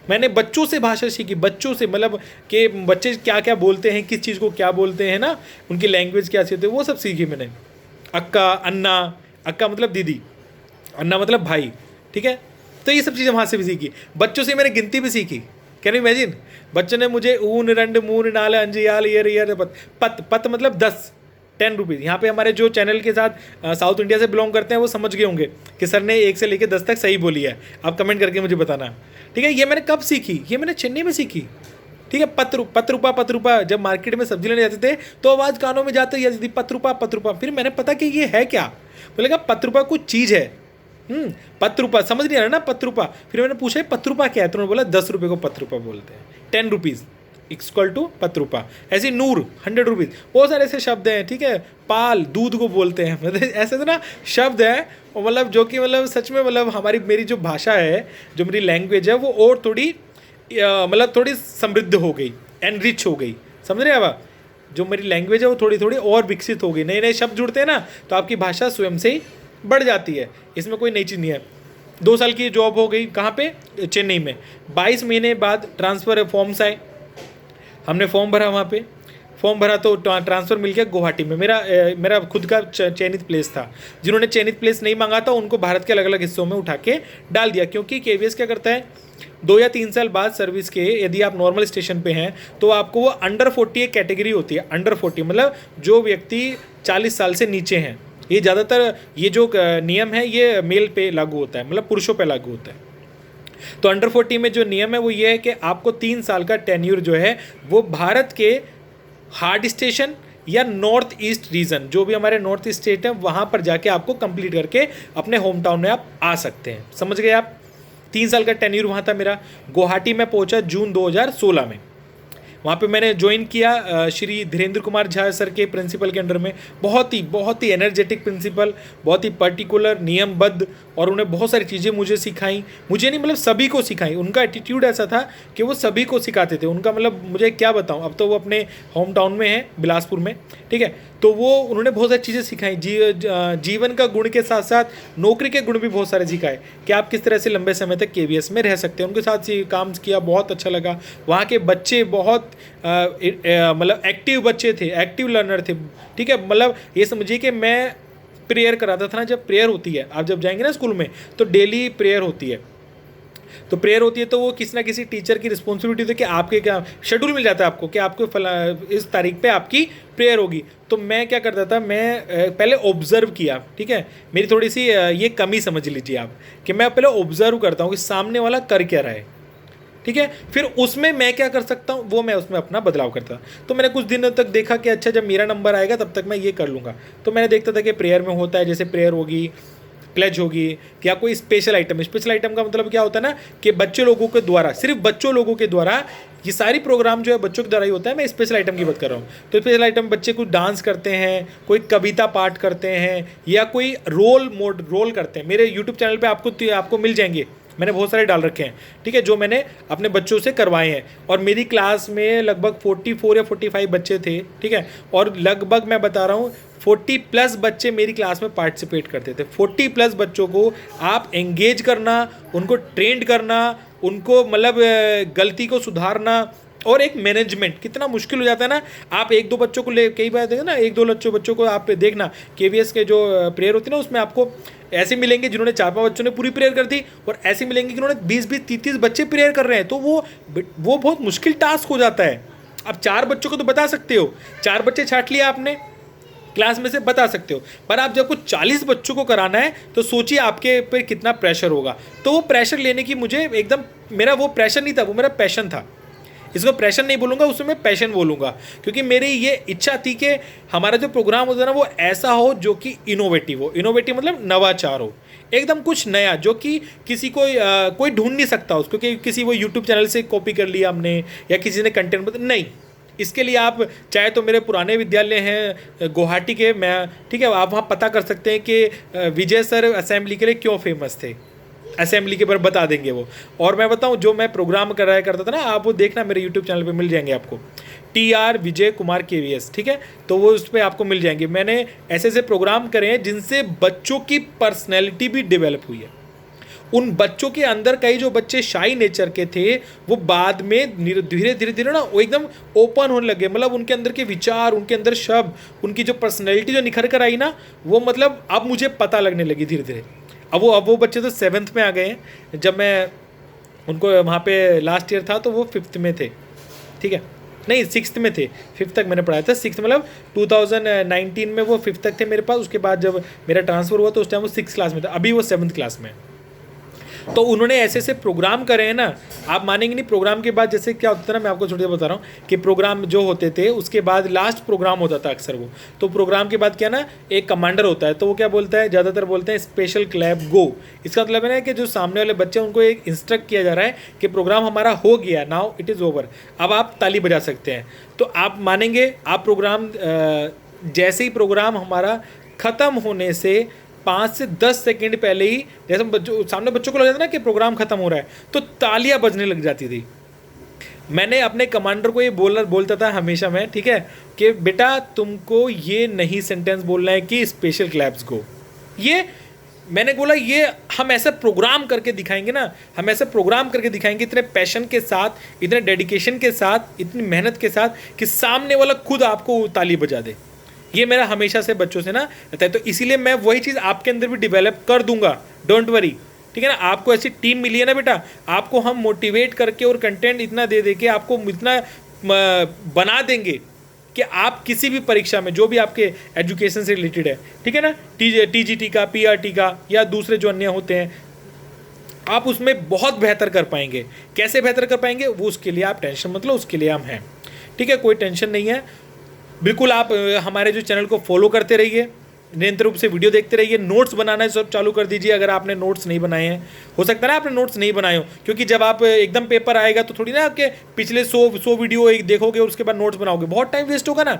मैंने बच्चों से भाषा सीखी, बच्चों से, मतलब कि बच्चे क्या क्या बोलते हैं, किस चीज़ को क्या बोलते हैं ना, उनकी लैंग्वेज क्या होती है, वो सब सीखी मैंने। अक्का, अन्ना, अक्का मतलब दीदी, अन्ना मतलब भाई, ठीक है, तो ये सब चीज़ें वहाँ से भी सीखी। बच्चों से मैंने गिनती भी सीखी, कैन यू इमेजिन, बच्चों ने मुझे ऊन, रंड, मून, नाल, अंजियाल, यर, पत मतलब 10 रुपीज़। यहाँ पे हमारे जो चैनल के साथ साउथ इंडिया से बिलोंग करते हैं वो समझ गए होंगे कि सर ने 1 से लेकर 10 तक सही बोली है, आप कमेंट करके मुझे बताना, ठीक है। ये मैंने कब सीखी, ये मैंने चेन्नई में सीखी, ठीक है। पत रुपा, जब मार्केट में सब्जी लेने जाते थे तो आवाज़ कानों में जाती थी, पत रुपा। फिर मैंने पता कि ये है क्या, बोलेगा पत रुपा कुछ चीज़ है, पत रुपा समझ नहीं आ रहा ना, पत रुपा। फिर मैंने पूछा पत रुपा क्या है, तो उन्होंने बोला 10 रुपये को पत रुपा बोलते हैं, 10 रुपीज़ इक्वल टू पत रुपा। ऐसे नूर 100 रुपीज़, बहुत सारे ऐसे शब्द हैं, ठीक है। पाल दूध को बोलते हैं, मतलब ऐसे तो ना शब्द हैं, मतलब जो कि मतलब सच में मतलब मेरी जो भाषा है, जो मेरी लैंग्वेज है, वो और थोड़ी मतलब थोड़ी समृद्ध हो गई, एनरिच हो गई, समझ रहे हैं आप। जो मेरी लैंग्वेज है वो थोड़ी थोड़ी और विकसित हो गई, नए नए शब्द जुड़ते हैं ना, तो आपकी भाषा स्वयं से ही बढ़ जाती है, इसमें कोई नई चीज़ नहीं है। 2 साल की जॉब हो गई, कहाँ पे, चेन्नई में। 22 महीने बाद ट्रांसफ़र फॉर्म्स आए, हमने फॉर्म भरा वहाँ पे, फॉर्म भरा तो ट्रांसफ़र मिल गया गुवाहाटी में। मेरा खुद का चयनित प्लेस था। जिन्होंने चयनित प्लेस नहीं मांगा था उनको भारत के अलग अलग हिस्सों में उठा के डाल दिया, क्योंकि केवीएस क्या करता है, 2 या 3 साल बाद सर्विस के यदि आप नॉर्मल स्टेशन पे हैं तो आपको वो अंडर 40 एक कैटेगरी होती है। अंडर 40 मतलब जो व्यक्ति 40 साल से नीचे हैं। ये ज़्यादातर ये जो नियम है ये मेल पे लागू होता है, मतलब पुरुषों पे लागू होता है। तो अंडर 40 में जो नियम है वो ये है कि आपको 3 साल का टेन्यूर जो है वो भारत के हार्ड स्टेशन या नॉर्थ ईस्ट रीजन, जो भी हमारे नॉर्थ ईस्ट स्टेट है वहाँ पर जाके आपको कंप्लीट करके अपने होम टाउन में आप आ सकते हैं। समझ गए आप? 3 साल का टेन्यूर वहाँ था मेरा। गुवाहाटी में पहुँचा जून 2016 में। वहाँ पे मैंने ज्वाइन किया श्री धीरेन्द्र कुमार झा सर के प्रिंसिपल के अंडर में। बहुत ही एनर्जेटिक प्रिंसिपल, बहुत ही पर्टिकुलर, नियमबद्ध, और उन्हें बहुत सारी चीज़ें मुझे सिखाई। मुझे नहीं, मतलब सभी को सिखाई। उनका एटीट्यूड ऐसा था कि वो सभी को सिखाते थे। उनका मतलब मुझे क्या बताऊँ, अब तो वो अपने होम टाउन में है बिलासपुर में, ठीक है। तो वो उन्होंने बहुत सारी चीज़ें सिखाई। जीवन का गुण के साथ साथ नौकरी के गुण भी बहुत सारे सिखाए कि आप किस तरह से लंबे समय तक केवीएस में रह सकते हैं। उनके साथ काम किया, बहुत अच्छा लगा। वहाँ के बच्चे बहुत मतलब एक्टिव बच्चे थे, एक्टिव लर्नर थे, ठीक है। मतलब ये समझिए कि मैं प्रेयर कराता था ना, जब प्रेयर होती है, आप जब जाएंगे ना स्कूल में तो डेली प्रेयर होती है। तो प्रेयर होती है तो वो किसी ना किसी टीचर की रिस्पॉन्सिबिलिटी होती है कि आपके क्या शेड्यूल मिल जाता है आपको कि आपको इस तारीख पे आपकी प्रेयर होगी। तो मैं क्या करता था, मैं पहले ऑब्जर्व किया, ठीक है। मेरी थोड़ी सी ये कमी समझ लीजिए आप, कि मैं पहले ऑब्जर्व करता हूँ कि सामने वाला कर क्या रहा है, ठीक है। फिर उसमें मैं क्या कर सकता हूँ वो मैं उसमें अपना बदलाव करता। तो मैंने कुछ दिनों तक देखा कि अच्छा जब मेरा नंबर आएगा तब तक मैं ये कर लूँगा। तो मैंने देखता था कि प्रेयर में होता है, जैसे प्रेयर होगी, प्लेज होगी, या कोई स्पेशल आइटम। स्पेशल आइटम का मतलब क्या होता है ना कि बच्चे लोगों के द्वारा, सिर्फ बच्चों लोगों के द्वारा, ये सारी प्रोग्राम जो है बच्चों के द्वारा ही होता है। मैं स्पेशल आइटम की बात कर रहा हूँ। तो स्पेशल आइटम बच्चे कुछ डांस करते हैं, कोई कविता पाठ करते हैं, या कोई रोल करते हैं। मेरे यूट्यूब चैनल पे आपको मिल जाएंगे, मैंने बहुत सारे डाल रखे हैं, ठीक है, जो मैंने अपने बच्चों से करवाए हैं। और मेरी क्लास में लगभग 44 या 45 बच्चे थे, ठीक है। और लगभग मैं बता रहा हूँ 40+ बच्चे मेरी क्लास में पार्टिसिपेट करते थे। 40+ बच्चों को आप एंगेज करना, उनको ट्रेंड करना, उनको मतलब गलती को सुधारना, और एक मैनेजमेंट कितना मुश्किल हो जाता है ना। आप 1-2 बच्चों को ले, कई बार देखो ना, 1-2 बच्चों को आप देखना केवीएस के जो प्रेयर होती है ना, उसमें आपको ऐसे मिलेंगे जिन्होंने 4-5 बच्चों ने पूरी प्रेयर कर दी, और ऐसे मिलेंगे जिन्होंने 20-20, 30-30 बच्चे प्रेयर कर रहे हैं। तो वो बहुत मुश्किल टास्क हो जाता है। अब 4 बच्चों को तो बता सकते हो, 4 बच्चे छांट लिया आपने क्लास में से, बता सकते हो, पर आप जब कुछ 40 बच्चों को कराना है तो सोचिए आपके पे कितना प्रेशर होगा। तो वो प्रेशर लेने की मुझे एकदम, मेरा वो प्रेशर नहीं था, वो मेरा पैशन था। इसको प्रेशर नहीं बोलूँगा, उसमें मैं पैशन बोलूँगा, क्योंकि मेरी ये इच्छा थी कि हमारा जो प्रोग्राम होता है ना वो ऐसा हो जो कि इनोवेटिव हो। इनोवेटिव मतलब नवाचार हो, एकदम कुछ नया, जो कि किसी को कोई ढूंढ नहीं सकता उसको, कि किसी वो यूट्यूब चैनल से कॉपी कर लिया हमने, या किसी ने कंटेंट नहीं। इसके लिए आप चाहे तो मेरे पुराने विद्यालय हैं गुवाहाटी के, मैं, ठीक है, आप वहाँ पता कर सकते हैं कि विजय सर असेंबली के लिए क्यों फेमस थे। असेंबली के बारे बता देंगे वो। और मैं बताऊं, जो मैं प्रोग्राम कराया करता था ना, आप वो देखना मेरे यूट्यूब चैनल पे मिल जाएंगे आपको, TR विजय कुमार KVS, ठीक है। तो वो उस पर आपको मिल जाएंगे। मैंने ऐसे प्रोग्राम करे हैं जिनसे बच्चों की पर्सनैलिटी भी डेवलप हुई है। उन बच्चों के अंदर कई जो बच्चे शाई नेचर के थे वो बाद में धीरे धीरे ना वो एकदम ओपन होने लगे। मतलब उनके अंदर के विचार, उनके अंदर शब्द, उनकी जो पर्सनैलिटी जो निखर कर आई ना, वो मतलब अब मुझे पता लगने लगी धीरे धीरे। अब वो बच्चे तो 7th में आ गए हैं। जब मैं उनको वहाँ पे लास्ट ईयर था तो वो 5th में थे, ठीक है, नहीं 6th में थे। 5th तक मैंने पढ़ाया था, 6th मतलब 2019 में वो 5th तक थे मेरे पास। उसके बाद जब मेरा ट्रांसफ़र हुआ तो उस टाइम वो 6th क्लास में था, अभी वो 7th क्लास में। तो उन्होंने ऐसे प्रोग्राम करे हैं ना, आप मानेंगे नहीं। प्रोग्राम के बाद जैसे क्या होता था ना, मैं आपको छोटे बता रहा हूँ कि प्रोग्राम जो होते थे उसके बाद लास्ट प्रोग्राम होता था अक्सर वो। तो प्रोग्राम के बाद क्या ना, एक कमांडर होता है, तो वो क्या बोलता है, ज़्यादातर बोलते हैं स्पेशल क्लैप गो। इसका मतलब है ना कि जो सामने वाले बच्चे हैं उनको एक इंस्ट्रक्ट किया जा रहा है कि प्रोग्राम हमारा हो गया, नाउ इट इज़ ओवर, अब आप ताली बजा सकते हैं। तो आप मानेंगे, आप प्रोग्राम जैसे ही प्रोग्राम हमारा ख़त्म होने से 5 से 10 सेकंड पहले ही, जैसे सामने बच्चों को लग जाता ना कि प्रोग्राम खत्म हो रहा है, तो तालियां बजने लग जाती थी। मैंने अपने कमांडर को ये बोलता था हमेशा मैं, ठीक है, कि बेटा तुमको ये नहीं सेंटेंस बोलना है कि स्पेशल क्लैप्स गो। ये मैंने बोला ये हम ऐसा प्रोग्राम करके दिखाएंगे ना, हम ऐसा प्रोग्राम करके दिखाएंगे इतने पैशन के साथ, इतने डेडिकेशन के साथ, इतनी मेहनत के साथ कि सामने वाला खुद आपको ताली बजा दे। ये मेरा हमेशा से बच्चों से ना रहता है, तो इसीलिए मैं वही चीज़ आपके अंदर भी डेवलप कर दूंगा, डोंट वरी, ठीक है ना। आपको ऐसी टीम मिली है ना बेटा, आपको हम मोटिवेट करके और कंटेंट इतना दे दे के आपको इतना बना देंगे कि आप किसी भी परीक्षा में जो भी आपके एजुकेशन से रिलेटेड है, ठीक है ना, TGT का, PRT का या दूसरे जो अन्य होते हैं, आप उसमें बहुत बेहतर कर पाएंगे। कैसे बेहतर कर पाएंगे वो, उसके लिए आप टेंशन मत लो, उसके लिए हम हैं, ठीक है, कोई टेंशन नहीं है। बिल्कुल आप हमारे जो चैनल को फॉलो करते रहिए, निरंतर रूप से वीडियो देखते रहिए, नोट्स बनाना सब चालू कर दीजिए अगर आपने नोट्स नहीं बनाए हैं। हो सकता है ना आपने नोट्स नहीं बनाए हो, क्योंकि जब आप एकदम पेपर आएगा तो थोड़ी ना आपके पिछले 100 वीडियो एक देखोगे और उसके बाद नोट्स बनाओगे, बहुत टाइम वेस्ट होगा ना।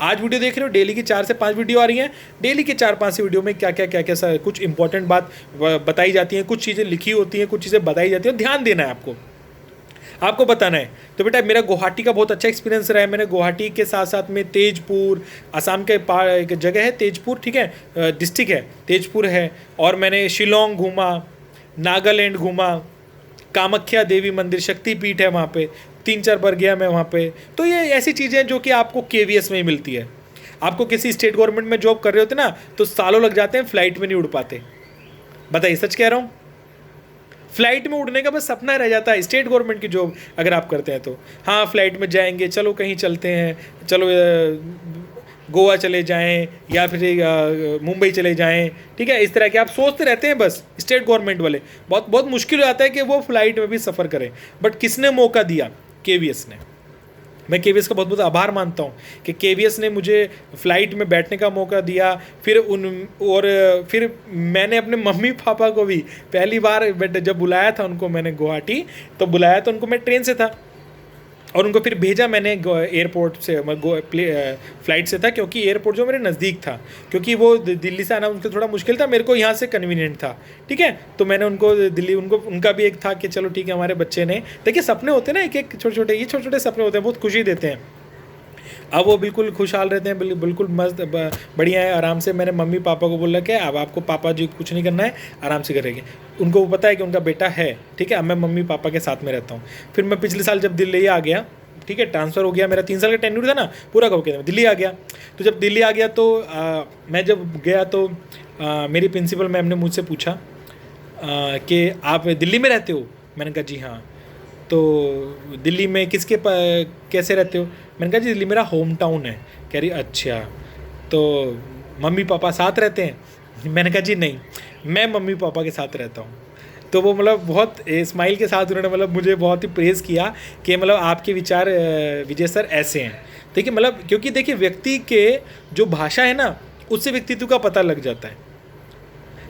आज वीडियो देख रहे हो, डेली की 4 से 5 वीडियो आ रही हैं, डेली के 4-5 वीडियो में क्या क्या कुछ इंपॉर्टेंट बात बताई जाती हैं, कुछ चीज़ें लिखी होती हैं, कुछ चीज़ें बताई जाती हैं, ध्यान देना है आपको बताना है। तो बेटा मेरा गुवाहाटी का बहुत अच्छा एक्सपीरियंस रहा है। मैंने गुवाहाटी के साथ साथ में तेजपुर, असम के एक जगह है तेजपुर, ठीक है, डिस्ट्रिक्ट है तेजपुर है, और मैंने शिलोंग घूमा, नागालैंड घूमा, कामाख्या देवी मंदिर शक्तिपीठ है वहाँ पे, 3-4 बार गया मैं वहाँ पे। तो ये ऐसी चीज़ें जो कि आपको KVS में ही मिलती है। आपको किसी स्टेट गवर्नमेंट में जॉब कर रहे होते ना तो सालों लग जाते हैं, फ्लाइट में नहीं उड़ पाते। बताइए, सच कह रहा हूँ, फ्लाइट में उड़ने का बस सपना रह जाता है स्टेट गवर्नमेंट की जॉब अगर आप करते हैं तो। हाँ, फ्लाइट में जाएंगे, चलो कहीं चलते हैं, चलो गोवा चले जाएं या फिर मुंबई चले जाएं, ठीक है, इस तरह के आप सोचते रहते हैं बस। स्टेट गवर्नमेंट वाले बहुत बहुत मुश्किल हो जाता है कि वो फ्लाइट में भी सफ़र करें, बट किसने मौका दिया? KVS ने। मैं KVS का बहुत बहुत आभार मानता हूँ कि KVS ने मुझे फ़्लाइट में बैठने का मौका दिया। फिर मैंने अपने मम्मी पापा को भी पहली बार जब बुलाया था उनको मैंने गुवाहाटी, तो बुलाया तो उनको मैं ट्रेन से था और उनको फिर भेजा मैंने एयरपोर्ट से, फ़्लाइट से था, क्योंकि एयरपोर्ट जो मेरे नज़दीक था, क्योंकि वो दिल्ली से आना उनको थोड़ा मुश्किल था, मेरे को यहाँ से कन्वीनियंट था, ठीक है। तो मैंने उनको दिल्ली, उनका भी एक था कि चलो ठीक है, हमारे बच्चे ने, देखिए सपने होते हैं ना, एक एक छोटे छोटे, ये छोटे छोटे सपने होते हैं, बहुत खुशी देते हैं। अब वो बिल्कुल खुशहाल रहते हैं, बिल्कुल मस्त बढ़िया है, आराम से। मैंने मम्मी पापा को बोला कि अब आपको पापा जी कुछ नहीं करना है, आराम से करेंगे। उनको पता है कि उनका बेटा है, ठीक है। अब मैं मम्मी पापा के साथ में रहता हूँ। फिर मैं पिछले साल जब दिल्ली आ गया, ठीक है, ट्रांसफ़र हो गया, मेरा 3 साल का टेन्यूर था ना पूरा हो गया, मैं दिल्ली आ गया। तो जब दिल्ली आ गया तो मैं जब गया तो मेरी प्रिंसिपल मैम ने मुझसे पूछा कि आप दिल्ली में रहते हो? मैंने कहा जी हाँ। तो दिल्ली में कैसे रहते हो? मैंने कहा जी दिल्ली मेरा होम टाउन है। कह रही अच्छा, तो मम्मी पापा साथ रहते हैं? मैंने कहा जी नहीं, मैं मम्मी पापा के साथ रहता हूँ। तो वो मतलब बहुत स्माइल के साथ उन्होंने मतलब मुझे बहुत ही प्रेज़ किया कि मतलब आपके विचार विजय सर ऐसे हैं। देखिए मतलब क्योंकि देखिए व्यक्ति के जो भाषा है ना, उससे व्यक्तित्व का पता लग जाता है।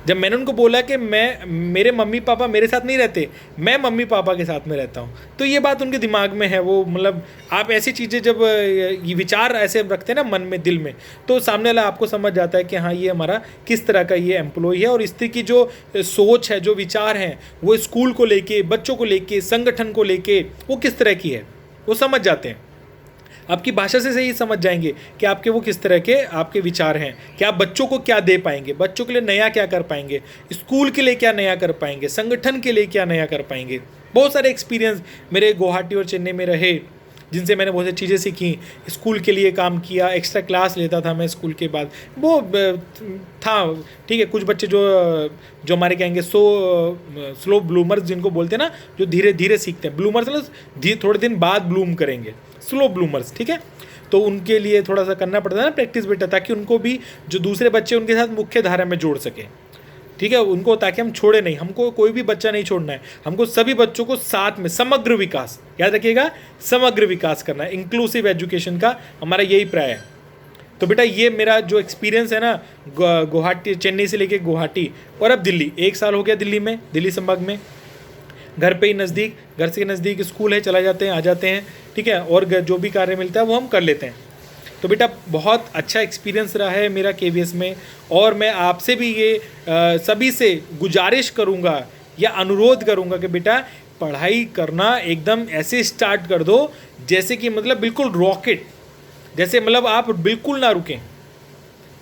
जब मैंने उनको बोला कि मेरे मम्मी पापा मेरे साथ नहीं रहते, मैं मम्मी पापा के साथ में रहता हूँ, तो ये बात उनके दिमाग में है। वो मतलब आप ऐसी चीज़ें जब ये विचार ऐसे रखते हैं ना मन में, दिल में, तो सामने वाला आपको समझ जाता है कि हाँ ये हमारा किस तरह का ये एम्प्लॉय है। और इस तरह की जो सोच है, जो विचार हैं, वो स्कूल को लेके, बच्चों को लेके, संगठन को लेके वो किस तरह की है, वो समझ जाते हैं। आपकी भाषा से ही समझ जाएंगे कि आपके वो किस तरह के आपके विचार हैं, कि आप बच्चों को क्या दे पाएंगे, बच्चों के लिए नया क्या कर पाएंगे, स्कूल के लिए क्या नया कर पाएंगे, संगठन के लिए क्या नया कर पाएंगे। बहुत सारे एक्सपीरियंस मेरे गुवाहाटी और चेन्नई में रहे, जिनसे मैंने बहुत सी चीज़ें सीखी। स्कूल के लिए काम किया, एक्स्ट्रा क्लास लेता था मैं स्कूल के बाद, वो था, ठीक है। कुछ बच्चे जो हमारे कहेंगे स्लो ब्लूमर्स जिनको बोलते हैं ना, जो धीरे धीरे सीखते हैं, ब्लूमर्स मतलब थोड़े दिन बाद ब्लूम करेंगे, स्लो ब्लूमर्स, ठीक है। तो उनके लिए थोड़ा सा करना पड़ता है ना प्रैक्टिस बेटा, ताकि उनको भी जो दूसरे बच्चे उनके साथ मुख्य धारा में जोड़ सकें, ठीक है, उनको, ताकि हम छोड़े नहीं। हमको कोई भी बच्चा नहीं छोड़ना है, हमको सभी बच्चों को साथ में समग्र विकास, याद रखिएगा, समग्र विकास करना है। इंक्लूसिव एजुकेशन का हमारा यही प्राय है। तो बेटा ये मेरा जो एक्सपीरियंस है ना, गुवाहाटी, चेन्नई से लेके गुवाहाटी और अब दिल्ली, 1 साल हो गया दिल्ली में, दिल्ली संभाग में। घर पे ही नज़दीक, घर से नज़दीक स्कूल है, चला जाते हैं, आ जाते हैं, ठीक है। और जो भी कार्य मिलता है वो हम कर लेते हैं। तो बेटा बहुत अच्छा एक्सपीरियंस रहा है मेरा KVS में। और मैं आपसे भी ये सभी से गुजारिश करूँगा या अनुरोध करूँगा कि बेटा पढ़ाई करना एकदम ऐसे स्टार्ट कर दो जैसे कि मतलब बिल्कुल रॉकेट जैसे, मतलब आप बिल्कुल ना रुकें,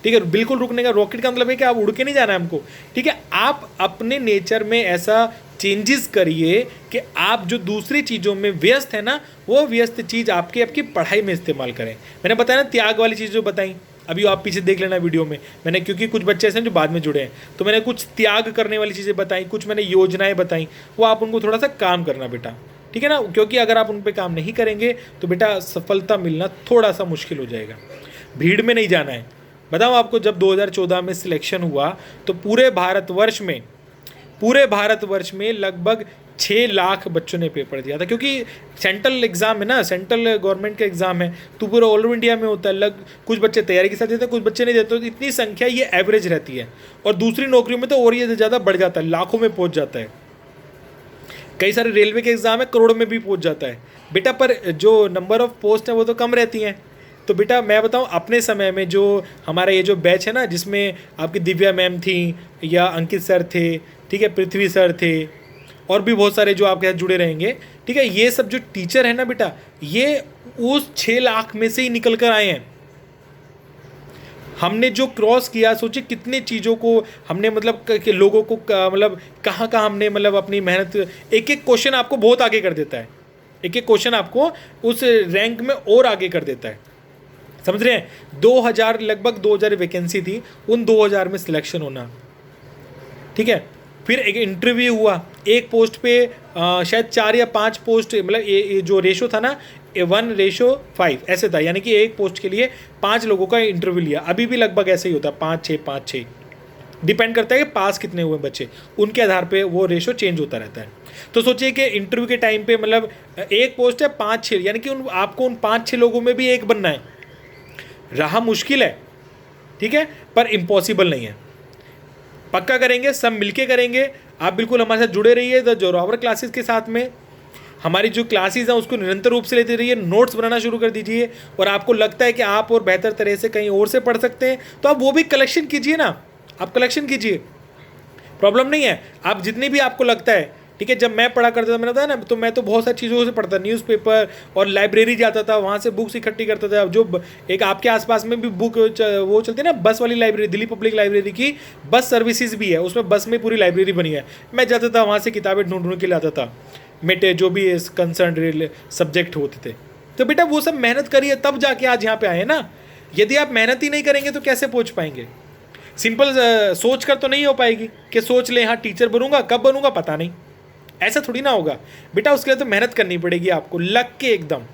ठीक है, बिल्कुल रुकने का, रॉकेट का मतलब है कि आप उड़ के नहीं जाना है हमको, ठीक है। आप अपने नेचर में ऐसा चेंजेस करिए कि आप जो दूसरी चीज़ों में व्यस्त है ना, वो व्यस्त चीज़ आपकी पढ़ाई में इस्तेमाल करें। मैंने बताया ना त्याग वाली चीज़ जो बताई, अभी आप पीछे देख लेना वीडियो में मैंने, क्योंकि कुछ बच्चे ऐसे हैं जो बाद में जुड़े हैं, तो मैंने कुछ त्याग करने वाली चीज़ें बताई, कुछ मैंने योजनाएं बताई, वो आप उनको थोड़ा सा काम करना बेटा, ठीक है ना, क्योंकि अगर आप उन पर काम नहीं करेंगे तो बेटा सफलता मिलना थोड़ा सा मुश्किल हो जाएगा। भीड़ में नहीं जाना है। बताऊँ आपको, जब 2014 में सिलेक्शन हुआ तो पूरे भारतवर्ष में लगभग 6 लाख बच्चों ने पेपर दिया था, क्योंकि सेंट्रल एग्ज़ाम है ना, सेंट्रल गवर्नमेंट का एग्ज़ाम है, तो पूरा ऑल ओवर इंडिया में होता है। कुछ बच्चे तैयारी के साथ देते हैं, कुछ बच्चे नहीं देते, तो इतनी संख्या ये एवरेज रहती है। और दूसरी नौकरियों में तो और ये ज़्यादा बढ़ जाता है, लाखों में पहुँच जाता है। कई सारे रेलवे के एग्ज़ाम है, करोड़ में भी पहुँच जाता है बेटा, पर जो नंबर ऑफ़ पोस्ट हैं वो तो कम रहती हैं। तो बेटा मैं बताऊं, अपने समय में जो हमारा ये जो बैच है ना, जिसमें आपकी दिव्या मैम थी या अंकित सर थे, ठीक है, पृथ्वी सर थे, और भी बहुत सारे जो आपके साथ जुड़े रहेंगे, ठीक है, ये सब जो टीचर है ना बेटा, ये उस 6 लाख में से ही निकल कर आए हैं। हमने जो क्रॉस किया, सोचिए कितने चीज़ों को हमने मतलब कि लोगों को मतलब कहाँ कहाँ हमने मतलब अपनी मेहनत, एक एक क्वेश्चन आपको बहुत आगे कर देता है, एक एक क्वेश्चन आपको उस रैंक में और आगे कर देता है, समझ रहे हैं। 2000 लगभग 2000 वैकेंसी थी, उन 2000 में सिलेक्शन होना, ठीक है। फिर एक इंटरव्यू हुआ, एक पोस्ट पे शायद 4 या 5 पोस्ट, मतलब ये जो रेशो था ना 1:5 ऐसे था, यानी कि एक पोस्ट के लिए 5 लोगों का इंटरव्यू लिया। अभी भी लगभग ऐसे ही होता है, 5-6 डिपेंड करता है कि पास कितने हुए बच्चे, उनके आधार पे वो रेशो चेंज होता रहता है। तो सोचिए कि इंटरव्यू के टाइम पे मतलब एक पोस्ट है 5-6, यानी कि आपको उन 5-6 लोगों में भी एक बनना है। रहा मुश्किल है, ठीक है, पर इम्पॉसिबल नहीं है। पक्का करेंगे, सब मिलके करेंगे। आप बिल्कुल हमारे साथ जुड़े रहिए द जोरावर क्लासेस के साथ में। हमारी जो क्लासेस हैं उसको निरंतर रूप से लेते रहिए, नोट्स बनाना शुरू कर दीजिए। और आपको लगता है कि आप और बेहतर तरह से कहीं और से पढ़ सकते हैं तो आप वो भी कलेक्शन कीजिए ना, आप कलेक्शन कीजिए, प्रॉब्लम नहीं है। आप जितनी भी आपको लगता है, ठीक है। जब मैं पढ़ा करता था, मैंने बताया ना, तो मैं तो बहुत सारी चीज़ों से पढ़ता, न्यूज़पेपर और लाइब्रेरी जाता था, वहाँ से बुक्स इकट्ठी करता था। जो एक आपके आसपास में भी बुक वो चलती है ना, बस वाली लाइब्रेरी, दिल्ली पब्लिक लाइब्रेरी की बस सर्विसेज भी है, उसमें बस में पूरी लाइब्रेरी बनी है। मैं जाता था वहाँ से किताबें ढूंढ के लाता था, मेरे जो भी कंसर्न सब्जेक्ट होते थे। तो बेटा वो सब मेहनत करिए, तब जाके आज यहाँ पे आए ना। यदि आप मेहनत ही नहीं करेंगे तो कैसे पहुँच पाएंगे। सिंपल सोच कर तो नहीं हो पाएगी कि सोच ले हाँ टीचर बनूंगा, कब बनूंगा पता नहीं, ऐसा थोड़ी ना होगा बेटा। उसके लिए तो मेहनत करनी पड़ेगी आपको, लग के एकदम,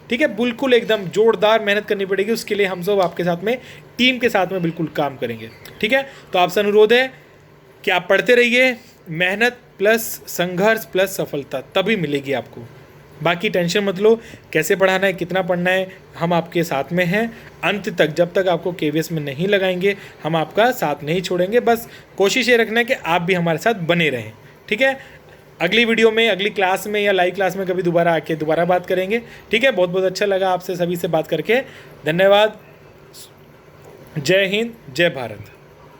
ठीक है, बिल्कुल एकदम जोरदार मेहनत करनी पड़ेगी। उसके लिए हम सब आपके साथ में, टीम के साथ में बिल्कुल काम करेंगे, ठीक है। तो आपसे अनुरोध है कि आप पढ़ते रहिए, मेहनत प्लस संघर्ष प्लस सफलता तभी मिलेगी आपको। बाकी टेंशन मत लो, कैसे पढ़ाना है, कितना पढ़ना है, हम आपके साथ में हैं अंत तक। जब तक आपको KVS में नहीं लगाएंगे हम आपका साथ नहीं छोड़ेंगे। बस कोशिश ये रखना है कि आप भी हमारे साथ बने रहें, ठीक है। अगली वीडियो में, अगली क्लास में या लाइव क्लास में कभी दोबारा आके दोबारा बात करेंगे, ठीक है। बहुत बहुत अच्छा लगा आपसे सभी से बात करके, धन्यवाद। जय हिंद, जय भारत।